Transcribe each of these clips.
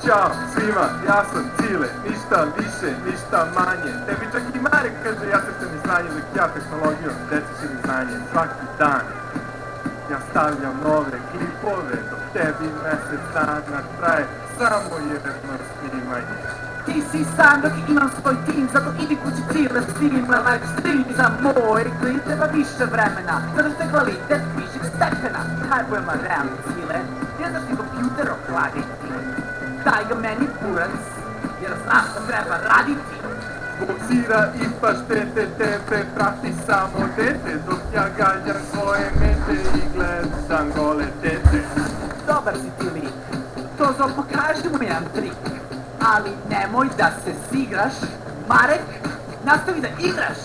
Ćao svima, ja sam Cile, ništa više, ništa manje. Tebi čak i Marek kaže ja sam mi znanje, dok ja tehnologijom deci mi znanje svaki dan. Ja stavljam nove klipove, dok tebi mesec dana traje samo jedno snimanje. Ti si sam dok imam svoj tim, zato idi kući Cile snima live stream za moj klip treba više vremena, zato što je kvalitet višeg stepena. Hajbujemo realno Cile, ne znaš ti kompjuter ohladiti. Daj ga meni kurac, jer znaš da treba raditi. Zbog sira i paštete tebe prati samo dete, dok ja gađam svoje mete i gledam gole tete. Dobar si ti lik, to zov pokaži mu jedan trik, ali nemoj da se sigraš. Marek, nastavi da igraš.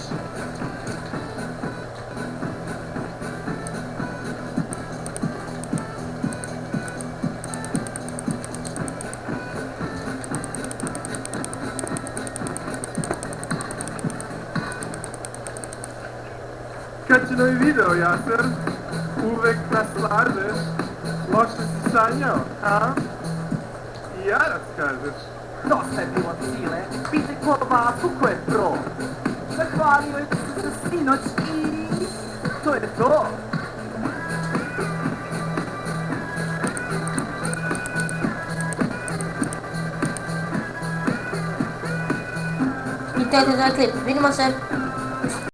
Kad će novi video, Jaser? Uvek nas lažeš. Loše si sanjao, a? I ja raskažeš. Dosta je bilo Cile, pitaj ko vasu ko je pro. Zahvalio je se za sinoć i to je to. I to je klip, vidimo se.